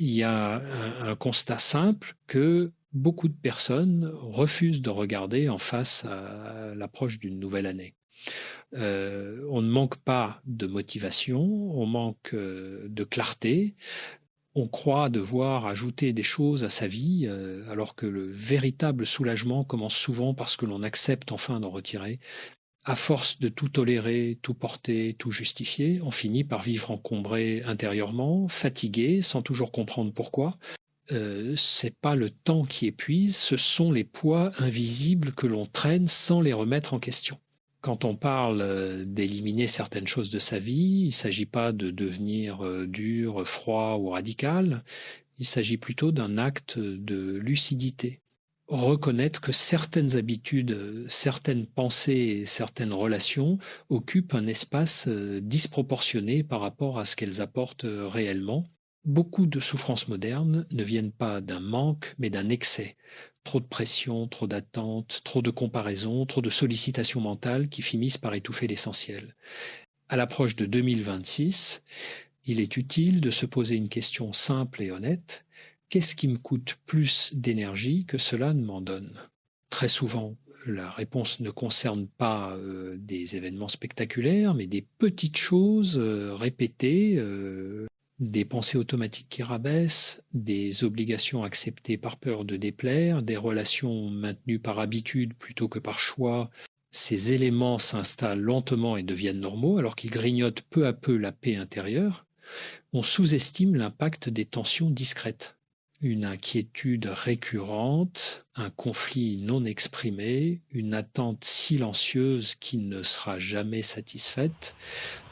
il y a un constat simple que beaucoup de personnes refusent de regarder en face à l'approche d'une nouvelle année. On ne manque pas de motivation, on manque de clarté, on croit devoir ajouter des choses à sa vie, alors que le véritable soulagement commence souvent parce que l'on accepte enfin d'en retirer. À force de tout tolérer, tout porter, tout justifier, on finit par vivre encombré intérieurement, fatigué, sans toujours comprendre pourquoi. C'est pas le temps qui épuise, ce sont les poids invisibles que l'on traîne sans les remettre en question. Quand on parle d'éliminer certaines choses de sa vie, il ne s'agit pas de devenir dur, froid ou radical, il s'agit plutôt d'un acte de lucidité. Reconnaître que certaines habitudes, certaines pensées et certaines relations occupent un espace disproportionné par rapport à ce qu'elles apportent réellement. Beaucoup de souffrances modernes ne viennent pas d'un manque, mais d'un excès. Trop de pression, trop d'attentes, trop de comparaisons, trop de sollicitations mentales qui finissent par étouffer l'essentiel. À l'approche de 2026, il est utile de se poser une question simple et honnête. Qu'est-ce qui me coûte plus d'énergie que cela ne m'en donne? Très souvent, la réponse ne concerne pas des événements spectaculaires, mais des petites choses répétées, des pensées automatiques qui rabaissent, des obligations acceptées par peur de déplaire, des relations maintenues par habitude plutôt que par choix. Ces éléments s'installent lentement et deviennent normaux alors qu'ils grignotent peu à peu la paix intérieure. On sous-estime l'impact des tensions discrètes. Une inquiétude récurrente, un conflit non exprimé, une attente silencieuse qui ne sera jamais satisfaite,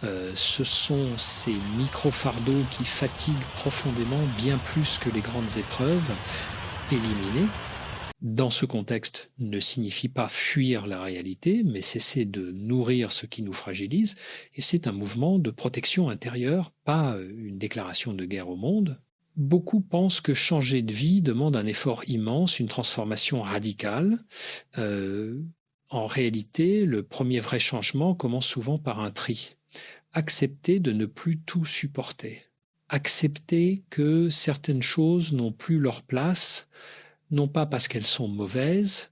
ce sont ces micro-fardeaux qui fatiguent profondément bien plus que les grandes épreuves. Éliminer, dans ce contexte, ne signifie pas fuir la réalité, mais cesser de nourrir ce qui nous fragilise, et c'est un mouvement de protection intérieure, pas une déclaration de guerre au monde. Beaucoup pensent que changer de vie demande un effort immense, une transformation radicale. En réalité, le premier vrai changement commence souvent par un tri. Accepter de ne plus tout supporter. Accepter que certaines choses n'ont plus leur place, non pas parce qu'elles sont mauvaises,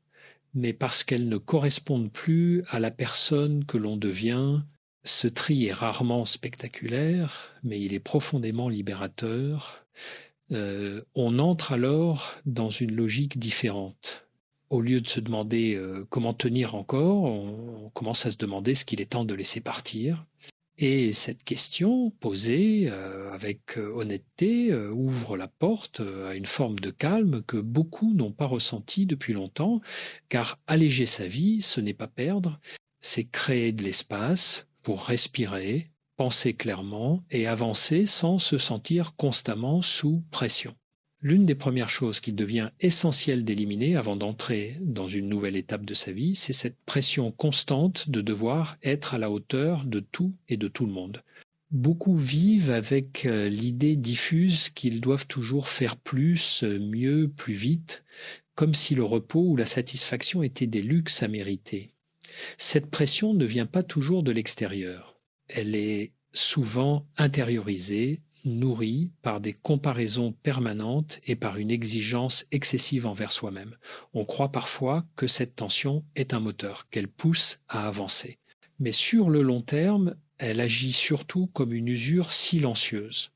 mais parce qu'elles ne correspondent plus à la personne que l'on devient. Ce tri est rarement spectaculaire, mais il est profondément libérateur. On entre alors dans une logique différente. Au lieu de se demander comment tenir encore, on commence à se demander ce qu'il est temps de laisser partir. Et cette question, posée avec honnêteté, ouvre la porte à une forme de calme que beaucoup n'ont pas ressenti depuis longtemps, car alléger sa vie, ce n'est pas perdre, c'est créer de l'espace pour respirer, penser clairement et avancer sans se sentir constamment sous pression. L'une des premières choses qu'il devient essentiel d'éliminer avant d'entrer dans une nouvelle étape de sa vie, c'est cette pression constante de devoir être à la hauteur de tout et de tout le monde. Beaucoup vivent avec l'idée diffuse qu'ils doivent toujours faire plus, mieux, plus vite, comme si le repos ou la satisfaction étaient des luxes à mériter. Cette pression ne vient pas toujours de l'extérieur. Elle est souvent intériorisée, nourrie par des comparaisons permanentes et par une exigence excessive envers soi-même. On croit parfois que cette tension est un moteur, qu'elle pousse à avancer. Mais sur le long terme, elle agit surtout comme une usure silencieuse.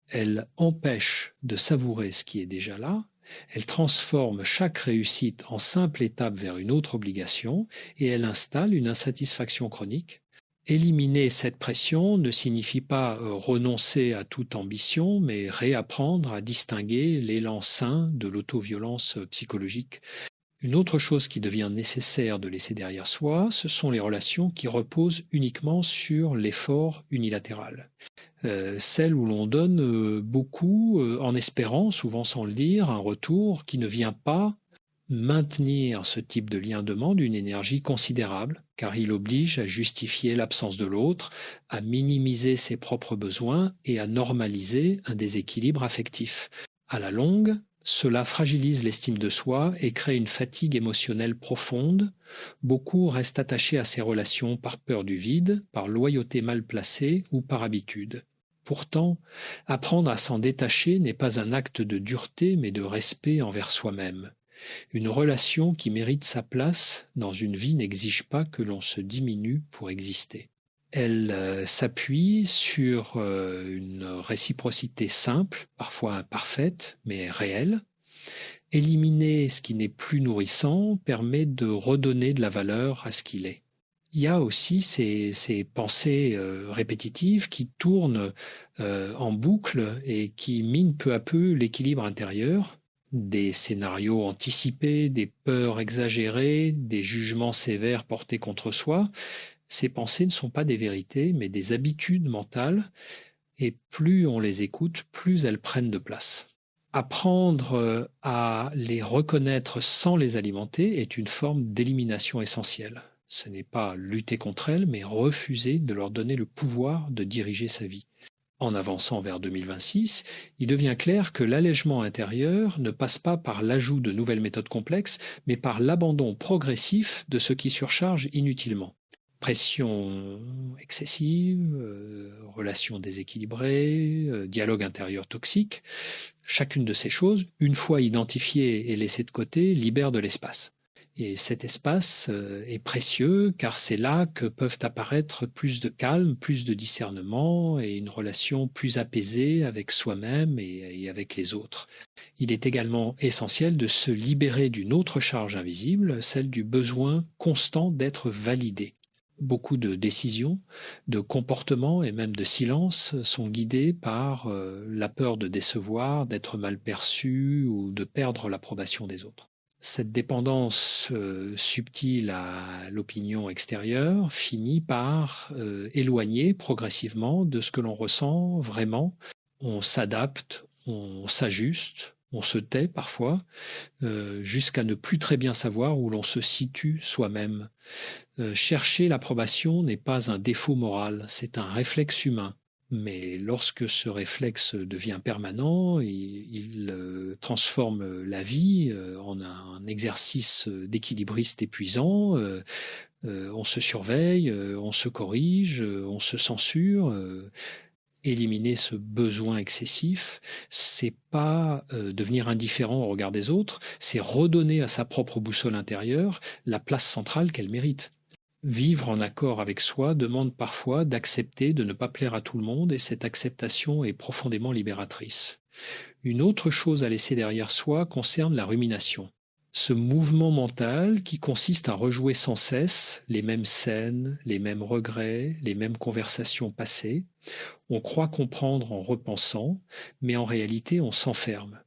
Elle empêche de savourer ce qui est déjà là, elle transforme chaque réussite en simple étape vers une autre obligation et elle installe une insatisfaction chronique. Éliminer cette pression ne signifie pas renoncer à toute ambition, mais réapprendre à distinguer l'élan sain de l'auto-violence psychologique. Une autre chose qui devient nécessaire de laisser derrière soi, ce sont les relations qui reposent uniquement sur l'effort unilatéral. Celles où l'on donne beaucoup en espérant, souvent sans le dire, un retour qui ne vient pas. Maintenir ce type de lien demande une énergie considérable, car il oblige à justifier l'absence de l'autre, à minimiser ses propres besoins et à normaliser un déséquilibre affectif. À la longue, cela fragilise l'estime de soi et crée une fatigue émotionnelle profonde. Beaucoup restent attachés à ces relations par peur du vide, par loyauté mal placée ou par habitude. Pourtant, apprendre à s'en détacher n'est pas un acte de dureté, mais de respect envers soi-même. Une relation qui mérite sa place dans une vie n'exige pas que l'on se diminue pour exister. Elle s'appuie sur une réciprocité simple, parfois imparfaite, mais réelle. Éliminer ce qui n'est plus nourrissant permet de redonner de la valeur à ce qu'il est. Il y a aussi ces pensées répétitives qui tournent en boucle et qui minent peu à peu l'équilibre intérieur. Des scénarios anticipés, des peurs exagérées, des jugements sévères portés contre soi. Ces pensées ne sont pas des vérités, mais des habitudes mentales, et plus on les écoute, plus elles prennent de place. Apprendre à les reconnaître sans les alimenter est une forme d'élimination essentielle. Ce n'est pas lutter contre elles, mais refuser de leur donner le pouvoir de diriger sa vie. En avançant vers 2026, il devient clair que l'allègement intérieur ne passe pas par l'ajout de nouvelles méthodes complexes, mais par l'abandon progressif de ce qui surcharge inutilement. Pression excessive, relations déséquilibrées, dialogue intérieur toxique, chacune de ces choses, une fois identifiées et laissées de côté, libère de l'espace. Et cet espace est précieux car c'est là que peuvent apparaître plus de calme, plus de discernement et une relation plus apaisée avec soi-même et avec les autres. Il est également essentiel de se libérer d'une autre charge invisible, celle du besoin constant d'être validé. Beaucoup de décisions, de comportements et même de silences sont guidés par la peur de décevoir, d'être mal perçu ou de perdre l'approbation des autres. Cette dépendance subtile à l'opinion extérieure finit par éloigner progressivement de ce que l'on ressent vraiment. On s'adapte, on s'ajuste, on se tait parfois, jusqu'à ne plus très bien savoir où l'on se situe soi-même. Chercher l'approbation n'est pas un défaut moral, c'est un réflexe humain. Mais lorsque ce réflexe devient permanent, il transforme la vie en un exercice d'équilibriste épuisant. On se surveille, on se corrige, on se censure. Éliminer ce besoin excessif, c'est pas devenir indifférent au regard des autres, c'est redonner à sa propre boussole intérieure la place centrale qu'elle mérite. Vivre en accord avec soi demande parfois d'accepter de ne pas plaire à tout le monde et cette acceptation est profondément libératrice. Une autre chose à laisser derrière soi concerne la rumination. Ce mouvement mental qui consiste à rejouer sans cesse les mêmes scènes, les mêmes regrets, les mêmes conversations passées. On croit comprendre en repensant, mais en réalité on s'enferme.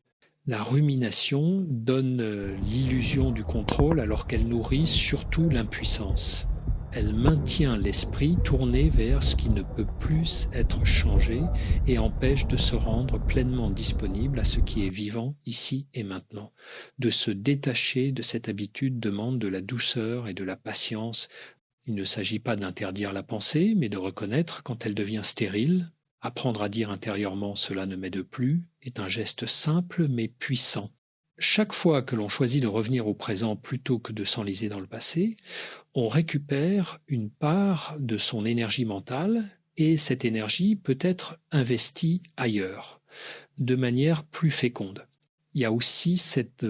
La rumination donne l'illusion du contrôle alors qu'elle nourrit surtout l'impuissance. Elle maintient l'esprit tourné vers ce qui ne peut plus être changé et empêche de se rendre pleinement disponible à ce qui est vivant ici et maintenant. De se détacher de cette habitude demande de la douceur et de la patience. Il ne s'agit pas d'interdire la pensée, mais de reconnaître quand elle devient stérile. Apprendre à dire intérieurement « cela ne m'aide plus » est un geste simple mais puissant. Chaque fois que l'on choisit de revenir au présent plutôt que de s'enliser dans le passé, on récupère une part de son énergie mentale et cette énergie peut être investie ailleurs, de manière plus féconde. Il y a aussi cette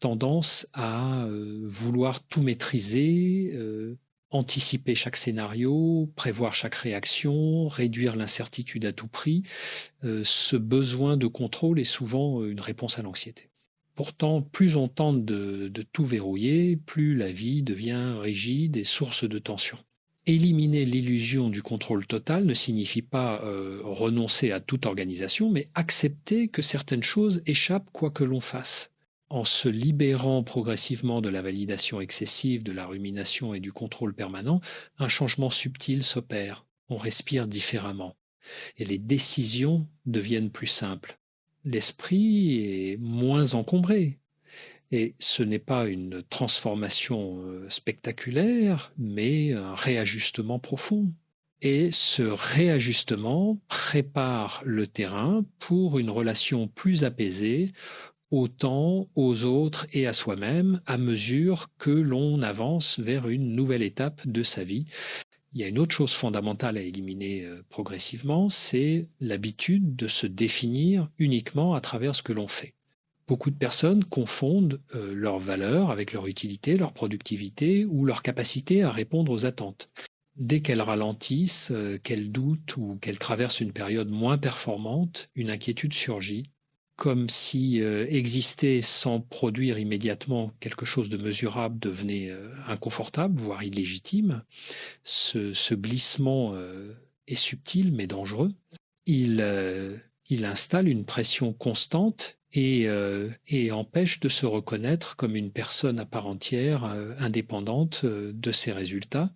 tendance à vouloir tout maîtriser, anticiper chaque scénario, prévoir chaque réaction, réduire l'incertitude à tout prix. Ce besoin de contrôle est souvent une réponse à l'anxiété. Pourtant, plus on tente de tout verrouiller, plus la vie devient rigide et source de tension. Éliminer l'illusion du contrôle total ne signifie pas renoncer à toute organisation, mais accepter que certaines choses échappent quoi que l'on fasse. En se libérant progressivement de la validation excessive, de la rumination et du contrôle permanent, un changement subtil s'opère. On respire différemment et les décisions deviennent plus simples. L'esprit est moins encombré. Et ce n'est pas une transformation spectaculaire, mais un réajustement profond. Et ce réajustement prépare le terrain pour une relation plus apaisée au temps, aux autres et à soi-même à mesure que l'on avance vers une nouvelle étape de sa vie. Il y a une autre chose fondamentale à éliminer progressivement, c'est l'habitude de se définir uniquement à travers ce que l'on fait. Beaucoup de personnes confondent leur valeur avec leur utilité, leur productivité ou leur capacité à répondre aux attentes. Dès qu'elles ralentissent, qu'elles doutent ou qu'elles traversent une période moins performante, une inquiétude surgit, comme si exister sans produire immédiatement quelque chose de mesurable devenait inconfortable, voire illégitime. Ce glissement est subtil mais dangereux. Il installe une pression constante et empêche de se reconnaître comme une personne à part entière, indépendante de ses résultats.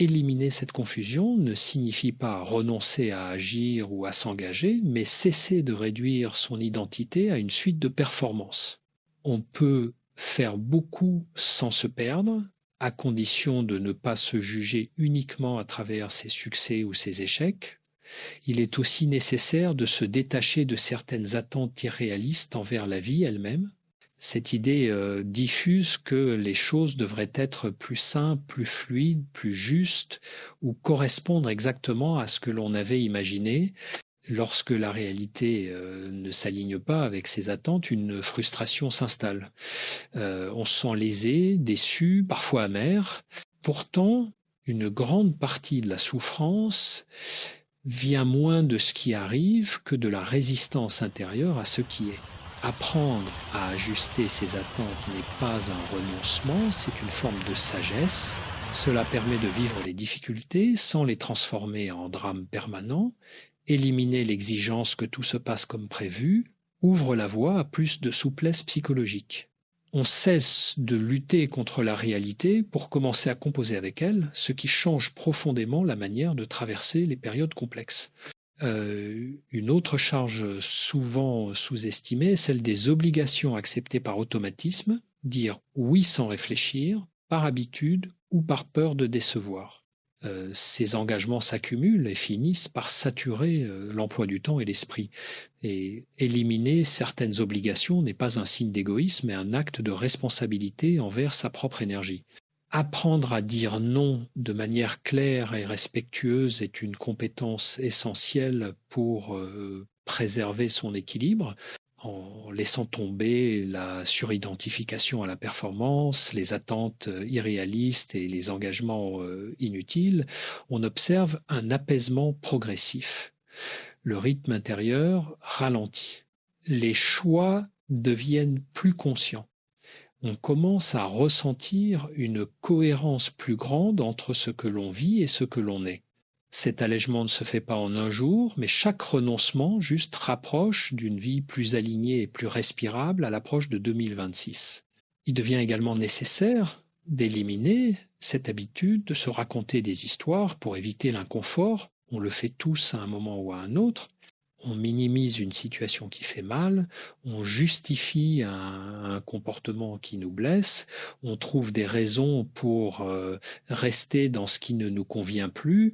Éliminer cette confusion ne signifie pas renoncer à agir ou à s'engager, mais cesser de réduire son identité à une suite de performances. On peut faire beaucoup sans se perdre, à condition de ne pas se juger uniquement à travers ses succès ou ses échecs. Il est aussi nécessaire de se détacher de certaines attentes irréalistes envers la vie elle-même. Cette idée diffuse que les choses devraient être plus simples, plus fluides, plus justes, ou correspondre exactement à ce que l'on avait imaginé. Lorsque la réalité ne s'aligne pas avec ces attentes, une frustration s'installe. On se sent lésé, déçu, parfois amer. Pourtant, une grande partie de la souffrance vient moins de ce qui arrive que de la résistance intérieure à ce qui est. Apprendre à ajuster ses attentes n'est pas un renoncement, c'est une forme de sagesse. Cela permet de vivre les difficultés sans les transformer en drame permanent. Éliminer l'exigence que tout se passe comme prévu ouvre la voie à plus de souplesse psychologique. On cesse de lutter contre la réalité pour commencer à composer avec elle, ce qui change profondément la manière de traverser les périodes complexes. Une autre charge souvent sous-estimée est celle des obligations acceptées par automatisme, dire oui sans réfléchir, par habitude ou par peur de décevoir. Ces engagements s'accumulent et finissent par saturer l'emploi du temps et l'esprit. Et éliminer certaines obligations n'est pas un signe d'égoïsme, mais un acte de responsabilité envers sa propre énergie. Apprendre à dire non de manière claire et respectueuse est une compétence essentielle pour préserver son équilibre, en laissant tomber la suridentification à la performance, les attentes irréalistes et les engagements inutiles. On observe un apaisement progressif. Le rythme intérieur ralentit. Les choix deviennent plus conscients. On commence à ressentir une cohérence plus grande entre ce que l'on vit et ce que l'on est. Cet allègement ne se fait pas en un jour, mais chaque renoncement juste rapproche d'une vie plus alignée et plus respirable à l'approche de 2026. Il devient également nécessaire d'éliminer cette habitude de se raconter des histoires pour éviter l'inconfort. On le fait tous à un moment ou à un autre. On minimise une situation qui fait mal, on justifie un comportement qui nous blesse, on trouve des raisons pour rester dans ce qui ne nous convient plus.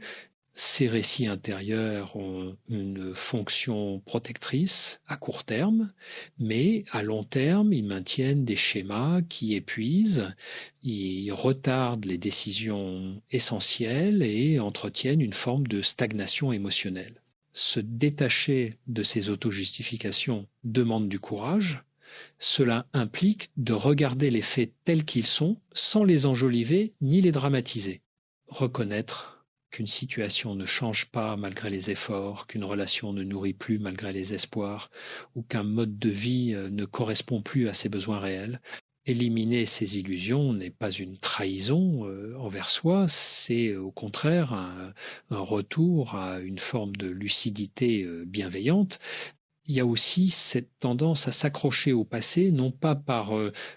Ces récits intérieurs ont une fonction protectrice à court terme, mais à long terme, ils maintiennent des schémas qui épuisent, ils retardent les décisions essentielles et entretiennent une forme de stagnation émotionnelle. Se détacher de ces autojustifications demande du courage. Cela implique de regarder les faits tels qu'ils sont, sans les enjoliver ni les dramatiser. Reconnaître qu'une situation ne change pas malgré les efforts, qu'une relation ne nourrit plus malgré les espoirs, ou qu'un mode de vie ne correspond plus à ses besoins réels. Éliminer ces illusions n'est pas une trahison envers soi, c'est au contraire un retour à une forme de lucidité bienveillante. Il y a aussi cette tendance à s'accrocher au passé, non pas par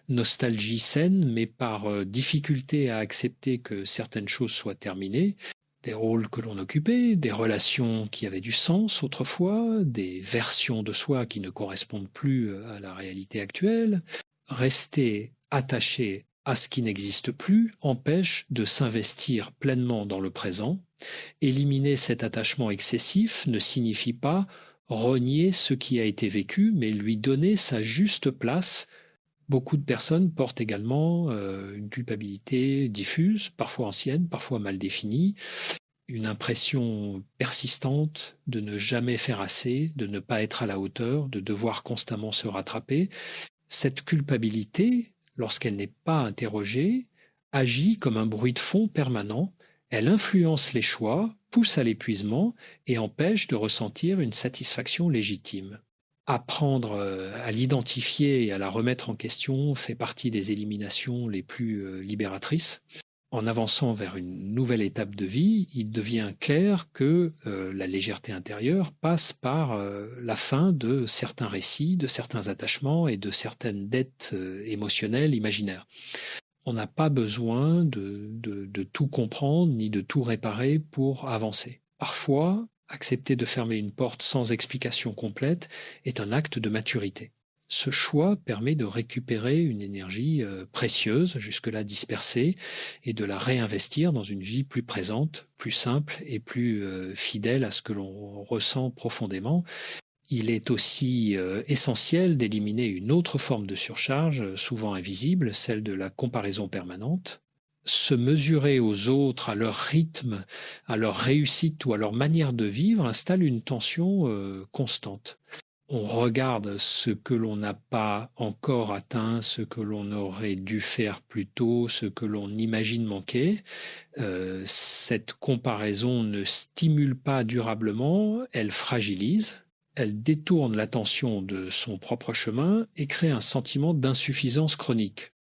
nostalgie saine, mais par difficulté à accepter que certaines choses soient terminées. Des rôles que l'on occupait, des relations qui avaient du sens autrefois, des versions de soi qui ne correspondent plus à la réalité actuelle. Rester attaché à ce qui n'existe plus empêche de s'investir pleinement dans le présent. Éliminer cet attachement excessif ne signifie pas renier ce qui a été vécu, mais lui donner sa juste place. Beaucoup de personnes portent également une culpabilité diffuse, parfois ancienne, parfois mal définie. une impression persistante de ne jamais faire assez, de ne pas être à la hauteur, de devoir constamment se rattraper. Cette culpabilité, lorsqu'elle n'est pas interrogée, agit comme un bruit de fond permanent. Elle influence les choix, pousse à l'épuisement et empêche de ressentir une satisfaction légitime. Apprendre à l'identifier et à la remettre en question fait partie des éliminations les plus libératrices. En avançant vers une nouvelle étape de vie, il devient clair que la légèreté intérieure passe par la fin de certains récits, de certains attachements et de certaines dettes émotionnelles imaginaires. On n'a pas besoin de tout comprendre ni de tout réparer pour avancer. Parfois, accepter de fermer une porte sans explication complète est un acte de maturité. Ce choix permet de récupérer une énergie précieuse, jusque-là dispersée, et de la réinvestir dans une vie plus présente, plus simple et plus fidèle à ce que l'on ressent profondément. Il est aussi essentiel d'éliminer une autre forme de surcharge, souvent invisible, celle de la comparaison permanente. Se mesurer aux autres, à leur rythme, à leur réussite ou à leur manière de vivre installe une tension constante. On regarde ce que l'on n'a pas encore atteint, ce que l'on aurait dû faire plus tôt, ce que l'on imagine manquer. Cette comparaison ne stimule pas durablement, elle fragilise, elle détourne l'attention de son propre chemin et crée un sentiment d'insuffisance chronique.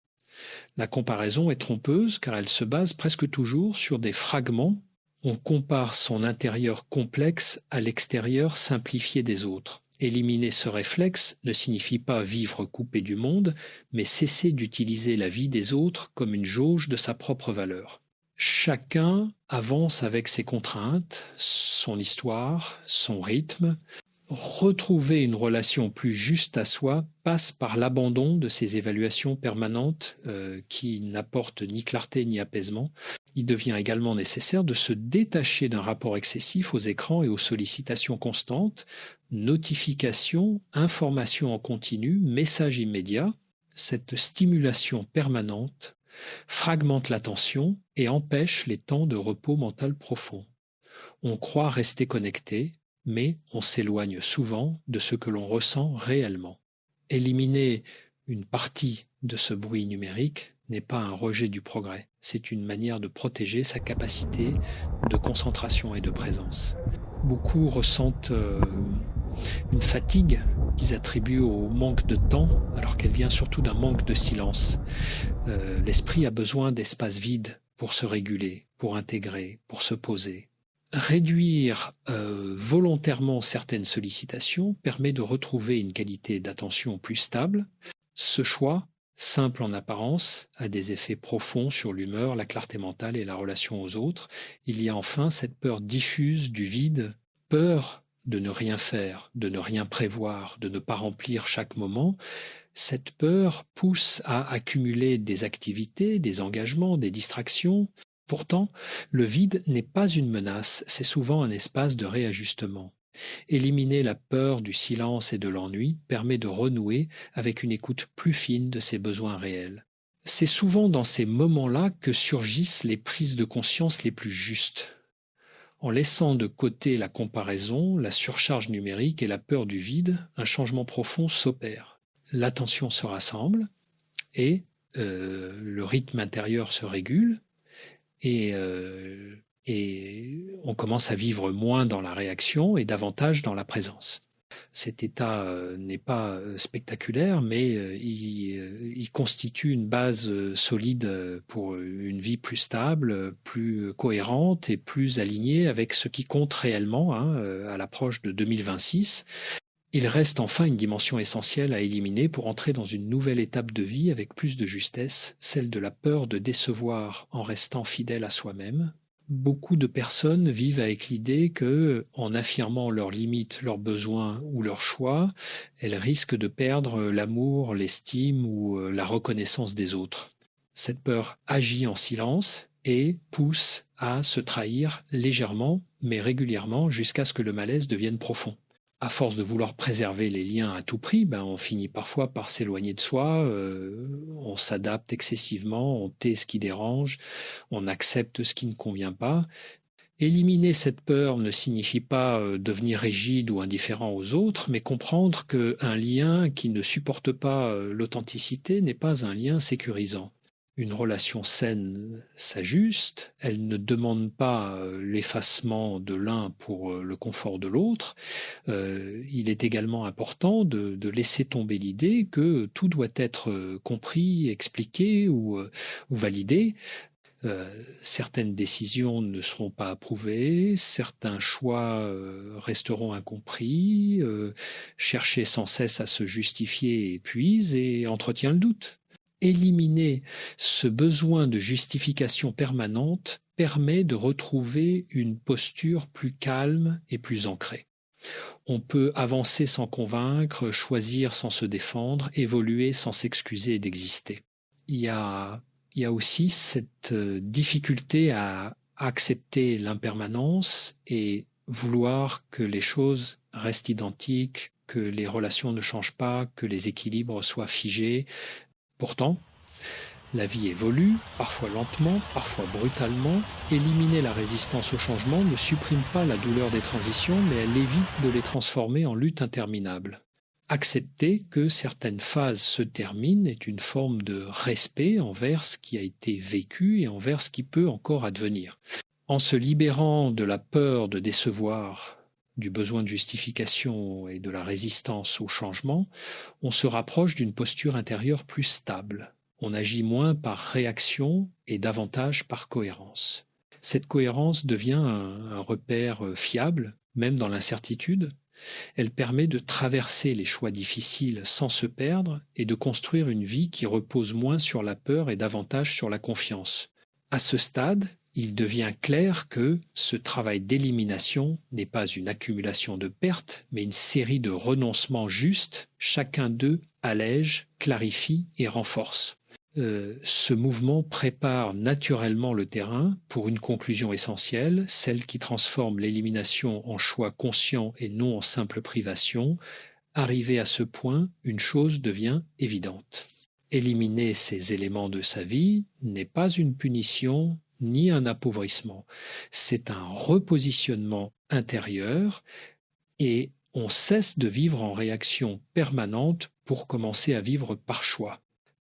La comparaison est trompeuse car elle se base presque toujours sur des fragments. On compare son intérieur complexe à l'extérieur simplifié des autres. Éliminer ce réflexe ne signifie pas vivre coupé du monde, mais cesser d'utiliser la vie des autres comme une jauge de sa propre valeur. Chacun avance avec ses contraintes, son histoire, son rythme. Retrouver une relation plus juste à soi passe par l'abandon de ces évaluations permanentes qui n'apportent ni clarté ni apaisement. Il devient également nécessaire de se détacher d'un rapport excessif aux écrans et aux sollicitations constantes, notifications, informations en continu, messages immédiats. Cette stimulation permanente fragmente l'attention et empêche les temps de repos mental profond. On croit rester connecté, mais on s'éloigne souvent de ce que l'on ressent réellement. Éliminer une partie de ce bruit numérique n'est pas un rejet du progrès, c'est une manière de protéger sa capacité de concentration et de présence. Beaucoup ressentent une fatigue qu'ils attribuent au manque de temps, alors qu'elle vient surtout d'un manque de silence. L'esprit a besoin d'espaces vides pour se réguler, pour intégrer, pour se poser. Réduire volontairement certaines sollicitations permet de retrouver une qualité d'attention plus stable. Ce choix, simple en apparence, a des effets profonds sur l'humeur, la clarté mentale et la relation aux autres. Il y a enfin cette peur diffuse du vide, peur de ne rien faire, de ne rien prévoir, de ne pas remplir chaque moment. Cette peur pousse à accumuler des activités, des engagements, des distractions. Pourtant, le vide n'est pas une menace, c'est souvent un espace de réajustement. Éliminer la peur du silence et de l'ennui permet de renouer avec une écoute plus fine de ses besoins réels. C'est souvent dans ces moments-là que surgissent les prises de conscience les plus justes. En laissant de côté la comparaison, la surcharge numérique et la peur du vide, un changement profond s'opère. L'attention se rassemble et le rythme intérieur se régule. Et on commence à vivre moins dans la réaction et davantage dans la présence. Cet état n'est pas spectaculaire, mais il constitue une base solide pour une vie plus stable, plus cohérente et plus alignée avec ce qui compte réellement à l'approche de 2026. Il reste enfin une dimension essentielle à éliminer pour entrer dans une nouvelle étape de vie avec plus de justesse, celle de la peur de décevoir en restant fidèle à soi-même. Beaucoup de personnes vivent avec l'idée que, en affirmant leurs limites, leurs besoins ou leurs choix, elles risquent de perdre l'amour, l'estime ou la reconnaissance des autres. Cette peur agit en silence et pousse à se trahir légèrement, mais régulièrement, jusqu'à ce que le malaise devienne profond. À force de vouloir préserver les liens à tout prix, on finit parfois par s'éloigner de soi, on s'adapte excessivement, on tait ce qui dérange, on accepte ce qui ne convient pas. Éliminer cette peur ne signifie pas devenir rigide ou indifférent aux autres, mais comprendre qu'un lien qui ne supporte pas l'authenticité n'est pas un lien sécurisant. Une relation saine s'ajuste, elle ne demande pas l'effacement de l'un pour le confort de l'autre. Il est également important de laisser tomber l'idée que tout doit être compris, expliqué ou validé. Certaines décisions ne seront pas approuvées, certains choix resteront incompris, chercher sans cesse à se justifier épuise et entretient le doute. Éliminer ce besoin de justification permanente permet de retrouver une posture plus calme et plus ancrée. On peut avancer sans convaincre, choisir sans se défendre, évoluer sans s'excuser d'exister. Il y a aussi cette difficulté à accepter l'impermanence et vouloir que les choses restent identiques, que les relations ne changent pas, que les équilibres soient figés. Pourtant, la vie évolue, parfois lentement, parfois brutalement. Éliminer la résistance au changement ne supprime pas la douleur des transitions, mais elle évite de les transformer en lutte interminable. Accepter que certaines phases se terminent est une forme de respect envers ce qui a été vécu et envers ce qui peut encore advenir. En se libérant de la peur de décevoir, du besoin de justification et de la résistance au changement, on se rapproche d'une posture intérieure plus stable. On agit moins par réaction et davantage par cohérence. Cette cohérence devient un repère fiable, même dans l'incertitude. Elle permet de traverser les choix difficiles sans se perdre et de construire une vie qui repose moins sur la peur et davantage sur la confiance. À ce stade, il devient clair que ce travail d'élimination n'est pas une accumulation de pertes, mais une série de renoncements justes, chacun d'eux allège, clarifie et renforce. Ce mouvement prépare naturellement le terrain pour une conclusion essentielle, celle qui transforme l'élimination en choix conscient et non en simple privation. Arrivé à ce point, une chose devient évidente. Éliminer ces éléments de sa vie n'est pas une punition ni un appauvrissement. C'est un repositionnement intérieur et on cesse de vivre en réaction permanente pour commencer à vivre par choix.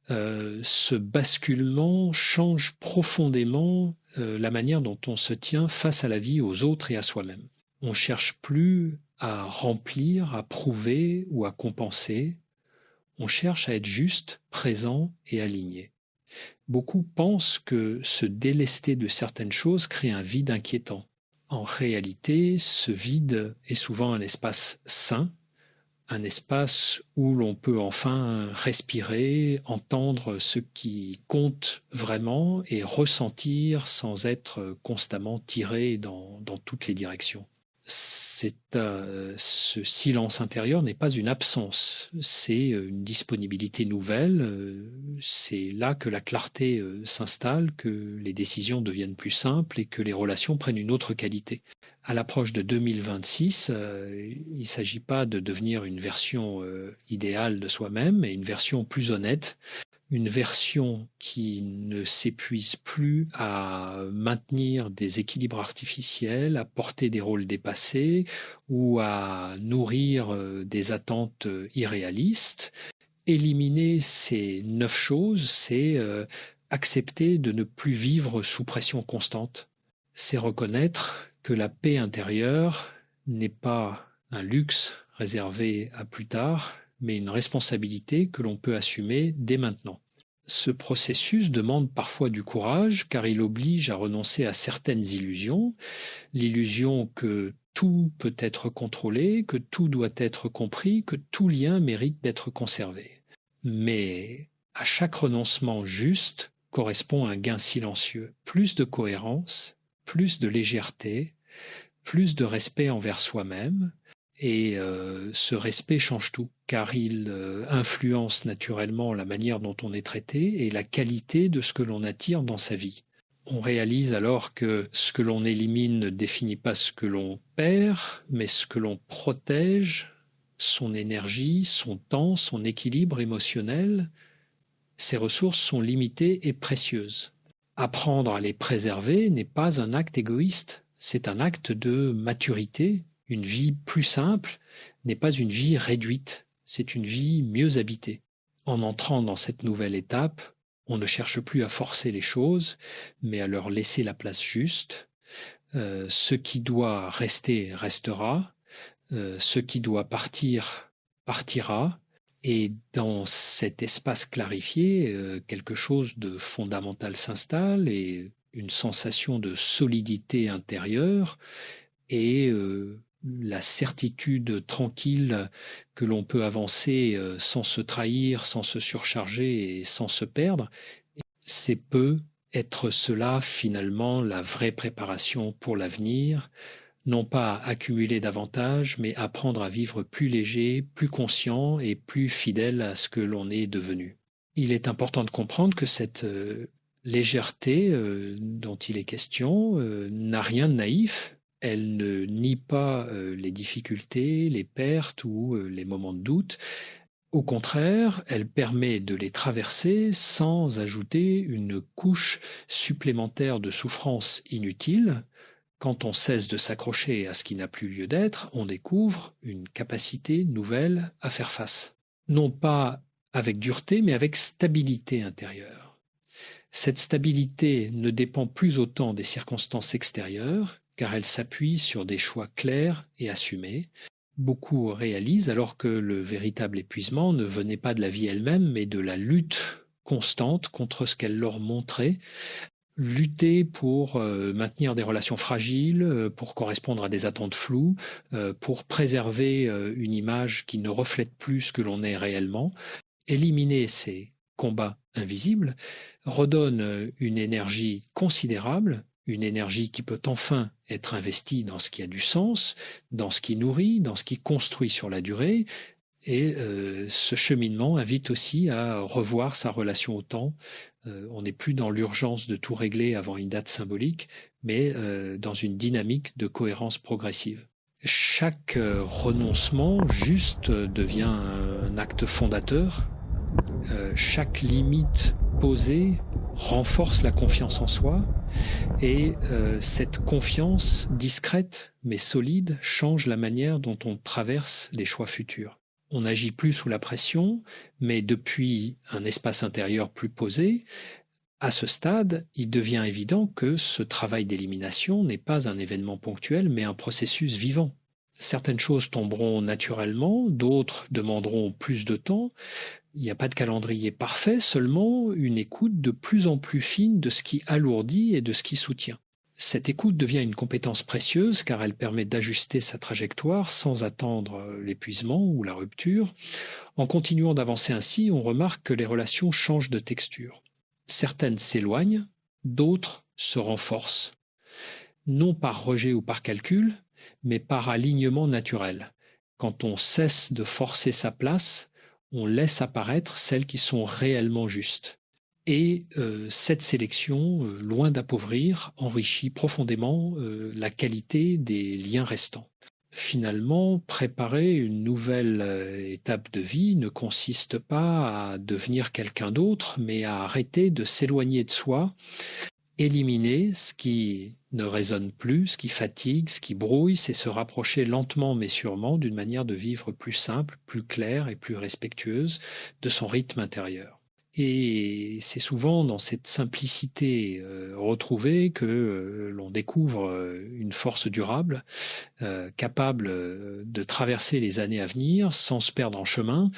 Ce basculement change profondément la manière dont on se tient face à la vie, aux autres et à soi-même. On ne cherche plus à remplir, à prouver ou à compenser. On cherche à être juste, présent et aligné. Beaucoup pensent que se délester de certaines choses crée un vide inquiétant. En réalité, ce vide est souvent un espace sain, un espace où l'on peut enfin respirer, entendre ce qui compte vraiment et ressentir sans être constamment tiré dans toutes les directions. Ce silence intérieur n'est pas une absence, c'est une disponibilité nouvelle, c'est là que la clarté s'installe, que les décisions deviennent plus simples et que les relations prennent une autre qualité. À l'approche de 2026, il ne s'agit pas de devenir une version idéale de soi-même, mais une version plus honnête, une version qui ne s'épuise plus à maintenir des équilibres artificiels, à porter des rôles dépassés ou à nourrir des attentes irréalistes. Éliminer ces 9 choses, c'est accepter de ne plus vivre sous pression constante. C'est reconnaître que la paix intérieure n'est pas un luxe réservé à plus tard, mais une responsabilité que l'on peut assumer dès maintenant. Ce processus demande parfois du courage car il oblige à renoncer à certaines illusions, l'illusion que tout peut être contrôlé, que tout doit être compris, que tout lien mérite d'être conservé. Mais à chaque renoncement juste correspond un gain silencieux, plus de cohérence, plus de légèreté, plus de respect envers soi-même. Et ce respect change tout, car il influence naturellement la manière dont on est traité et la qualité de ce que l'on attire dans sa vie. On réalise alors que ce que l'on élimine ne définit pas ce que l'on perd, mais ce que l'on protège, son énergie, son temps, son équilibre émotionnel. Ces ressources sont limitées et précieuses. Apprendre à les préserver n'est pas un acte égoïste, c'est un acte de maturité. Une vie plus simple n'est pas une vie réduite, c'est une vie mieux habitée. En entrant dans cette nouvelle étape, on ne cherche plus à forcer les choses, mais à leur laisser la place juste. Ce qui doit rester restera, ce qui doit partir partira, et dans cet espace clarifié, quelque chose de fondamental s'installe et une sensation de solidité intérieure et la certitude tranquille que l'on peut avancer sans se trahir, sans se surcharger et sans se perdre. C'est peu être cela finalement la vraie préparation pour l'avenir, non pas accumuler davantage, mais apprendre à vivre plus léger, plus conscient et plus fidèle à ce que l'on est devenu. Il est important de comprendre que cette légèreté dont il est question n'a rien de naïf. Elle ne nie pas les difficultés, les pertes ou les moments de doute. Au contraire, elle permet de les traverser sans ajouter une couche supplémentaire de souffrance inutile. Quand on cesse de s'accrocher à ce qui n'a plus lieu d'être, on découvre une capacité nouvelle à faire face. Non pas avec dureté, mais avec stabilité intérieure. Cette stabilité ne dépend plus autant des circonstances extérieures, car elle s'appuie sur des choix clairs et assumés. Beaucoup réalisent alors que le véritable épuisement ne venait pas de la vie elle-même, mais de la lutte constante contre ce qu'elle leur montrait. Lutter pour maintenir des relations fragiles, pour correspondre à des attentes floues, pour préserver une image qui ne reflète plus ce que l'on est réellement. Éliminer ces combats invisibles redonne une énergie considérable, une énergie qui peut enfin être investie dans ce qui a du sens, dans ce qui nourrit, dans ce qui construit sur la durée. Et ce cheminement invite aussi à revoir sa relation au temps. On n'est plus dans l'urgence de tout régler avant une date symbolique, mais dans une dynamique de cohérence progressive. Chaque renoncement juste devient un acte fondateur. Chaque limite posée renforce la confiance en soi, et cette confiance discrète mais solide change la manière dont on traverse les choix futurs. On n'agit plus sous la pression, mais depuis un espace intérieur plus posé. À ce stade, il devient évident que ce travail d'élimination n'est pas un événement ponctuel, mais un processus vivant. Certaines choses tomberont naturellement, d'autres demanderont plus de temps. Il n'y a pas de calendrier parfait, seulement une écoute de plus en plus fine de ce qui alourdit et de ce qui soutient. Cette écoute devient une compétence précieuse car elle permet d'ajuster sa trajectoire sans attendre l'épuisement ou la rupture. En continuant d'avancer ainsi, on remarque que les relations changent de texture. Certaines s'éloignent, d'autres se renforcent. Non par rejet ou par calcul, mais par alignement naturel. Quand on cesse de forcer sa place, on laisse apparaître celles qui sont réellement justes. Et cette sélection, loin d'appauvrir, enrichit profondément la qualité des liens restants. Finalement, préparer une nouvelle étape de vie ne consiste pas à devenir quelqu'un d'autre, mais à arrêter de s'éloigner de soi, éliminer ce qui ne résonne plus, ce qui fatigue, ce qui brouille, c'est se rapprocher lentement mais sûrement d'une manière de vivre plus simple, plus claire et plus respectueuse de son rythme intérieur. Et c'est souvent dans cette simplicité retrouvée que l'on découvre une force durable, capable de traverser les années à venir sans se perdre en chemin,